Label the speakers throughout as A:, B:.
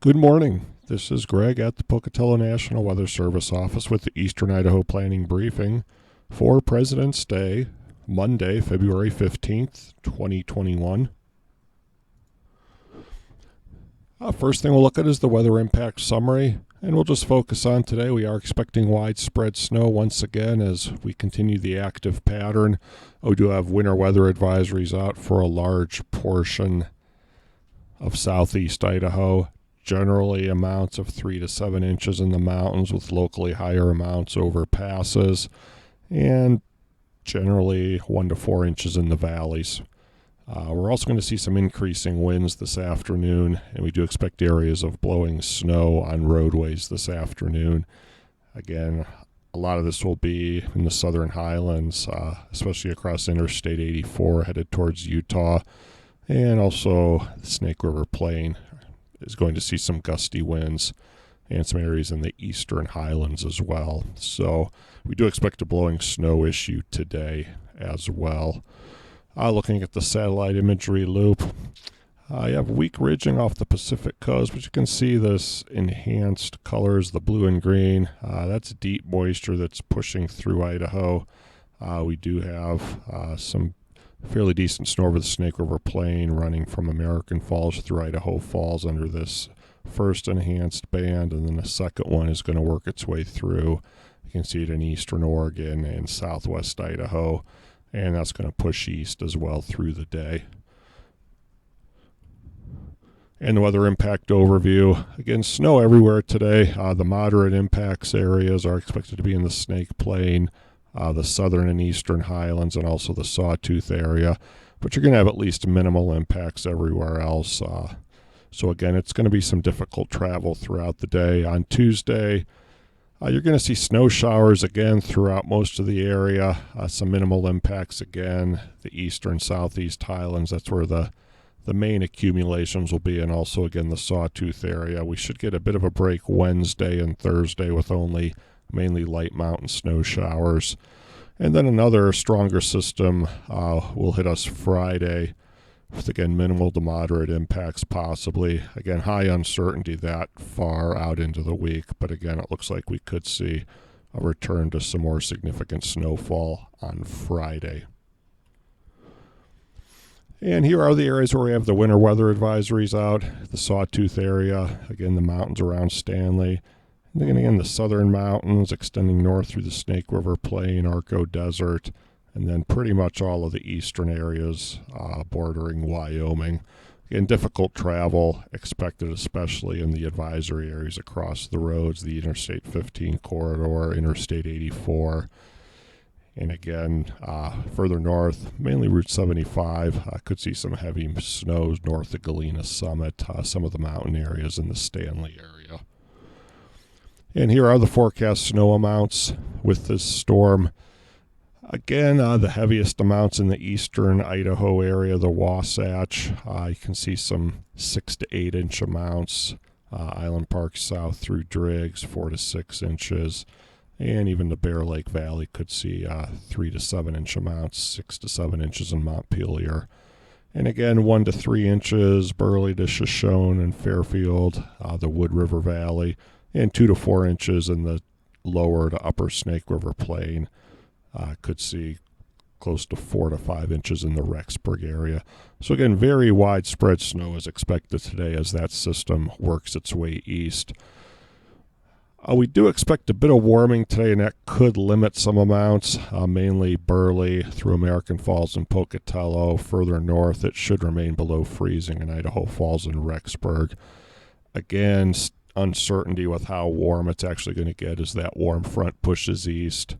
A: Good morning. This is Greg at the Pocatello National Weather Service office with the Eastern Idaho Planning Briefing for President's Day, Monday, February 15th, 2021. First thing we'll look at is the weather impact summary, and we'll just focus on today. We are expecting widespread snow once again as we continue the active pattern. We do have winter weather advisories out for a large portion of southeast Idaho. Generally amounts of 3 to 7 inches in the mountains with locally higher amounts over passes, and generally 1 to 4 inches in the valleys. We're also going to see some increasing winds this afternoon, and we do expect areas of blowing snow on roadways this afternoon. Again, a lot of this will be in the southern highlands, especially across Interstate 84 headed towards Utah, and also the Snake River Plain is going to see some gusty winds and some areas in the eastern highlands as well. So we do expect a blowing snow issue today as well. Looking at the satellite imagery loop, you have weak ridging off the Pacific coast, but you can see this enhanced colors, the blue and green. That's deep moisture that's pushing through Idaho. We do have some fairly decent snow over the Snake River Plain running from American Falls through Idaho Falls under this first enhanced band, and then the second one is going to work its way through. You can see it in eastern Oregon and southwest Idaho, and that's going to push east as well through the day. And the weather impact overview. Again, snow everywhere today. The moderate impacts areas are expected to be in the Snake Plain, the southern and eastern highlands, and also the Sawtooth area. But you're going to have at least minimal impacts everywhere else. So again, it's going to be some difficult travel throughout the day. On Tuesday, you're going to see snow showers again throughout most of the area. Some minimal impacts again. The eastern, southeast highlands, that's where the main accumulations will be, and also again the Sawtooth area. We should get a bit of a break Wednesday and Thursday with only mainly light mountain snow showers. And then another stronger system will hit us Friday with, again, minimal to moderate impacts possibly. Again, high uncertainty that far out into the week, but again, it looks like we could see a return to some more significant snowfall on Friday. And here are the areas where we have the winter weather advisories out. The Sawtooth area, again, the mountains around Stanley. And then again, the southern mountains extending north through the Snake River Plain, Arco Desert, and then pretty much all of the eastern areas bordering Wyoming. Again, difficult travel expected, especially in the advisory areas across the roads, the Interstate 15 corridor, Interstate 84. And again, further north, mainly Route 75, could see some heavy snows north of Galena Summit, some of the mountain areas in the Stanley area. And here are the forecast snow amounts with this storm. Again, the heaviest amounts in the eastern Idaho area, the Wasatch. You can see some 6 to 8 inch amounts. Island Park south through Driggs, 4 to 6 inches. And even the Bear Lake Valley could see 3 to 7 inch amounts, 6 to 7 inches in Montpelier. And again, 1 to 3 inches, Burley to Shoshone and Fairfield, the Wood River Valley, and 2 to 4 inches in the lower to upper Snake River Plain. Could see close to 4 to 5 inches in the Rexburg area. So again, very widespread snow is expected today as that system works its way east. We do expect a bit of warming today, and that could limit some amounts, mainly Burley through American Falls and Pocatello. Further north, it should remain below freezing in Idaho Falls and Rexburg. Again, uncertainty with how warm it's actually going to get as that warm front pushes east.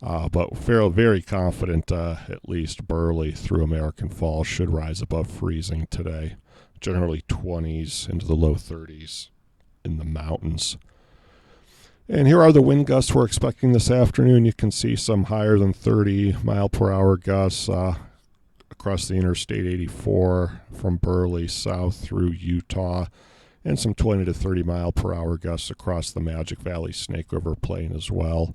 A: But very confident at least Burley through American Falls should rise above freezing today. Generally 20s into the low 30s in the mountains. And here are the wind gusts we're expecting this afternoon. You can see some higher than 30 mile per hour gusts across the Interstate 84 from Burley south through Utah, and some 20 to 30 mile per hour gusts across the Magic Valley Snake River Plain as well.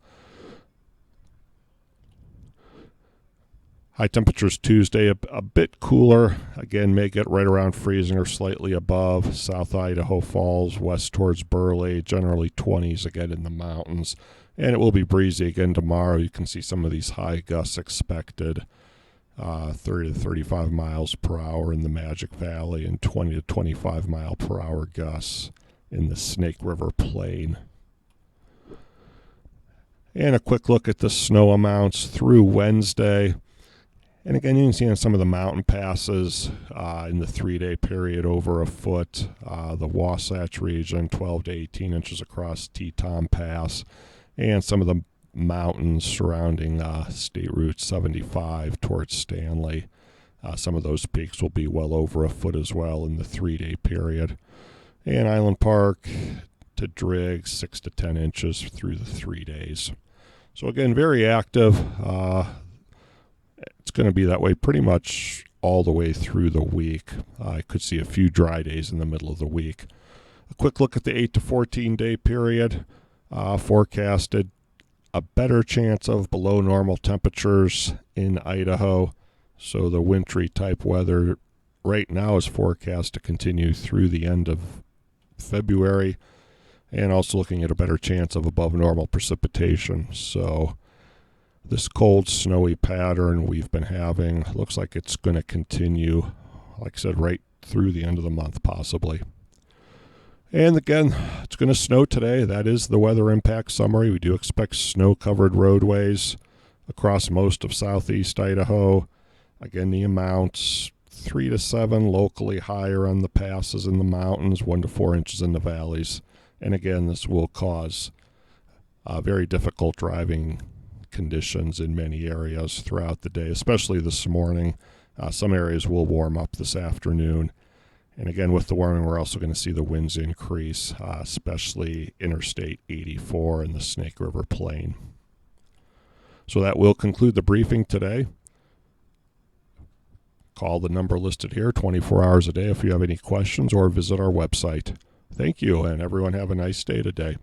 A: High temperatures Tuesday, a bit cooler. Again, may get right around freezing or slightly above. South Idaho Falls, west towards Burley, generally 20s again in the mountains. And it will be breezy again tomorrow. You can see some of these high gusts expected. 30 to 35 miles per hour in the Magic Valley and 20 to 25 mile per hour gusts in the Snake River Plain. And a quick look at the snow amounts through Wednesday. And again, you can see on some of the mountain passes in the 3-day period over a foot. The Wasatch region, 12 to 18 inches across Teton Pass. And some of the mountains surrounding State Route 75 towards Stanley. Some of those peaks will be well over a foot as well in the 3-day period. And Island Park to Driggs, 6 to 10 inches through the 3 days. So again, very active. It's going to be that way pretty much all the way through the week. I could see a few dry days in the middle of the week. A quick look at the 8 to 14 day period. Forecasted a better chance of below normal temperatures in Idaho. So the wintry type weather right now is forecast to continue through the end of February. And also looking at a better chance of above normal precipitation. So this cold, snowy pattern we've been having looks like it's going to continue, like I said, right through the end of the month possibly. And again, it's going to snow today. That is the weather impact summary. We do expect snow-covered roadways across most of southeast Idaho. Again, the amounts 3 to 7, locally higher on the passes in the mountains, 1 to 4 inches in the valleys. And again, this will cause very difficult driving conditions in many areas throughout the day, especially this morning. Some areas will warm up this afternoon. And again, with the warming, we're also going to see the winds increase, especially Interstate 84 and the Snake River Plain. So that will conclude the briefing today. Call the number listed here 24 hours a day if you have any questions, or visit our website. Thank you, and everyone have a nice day today.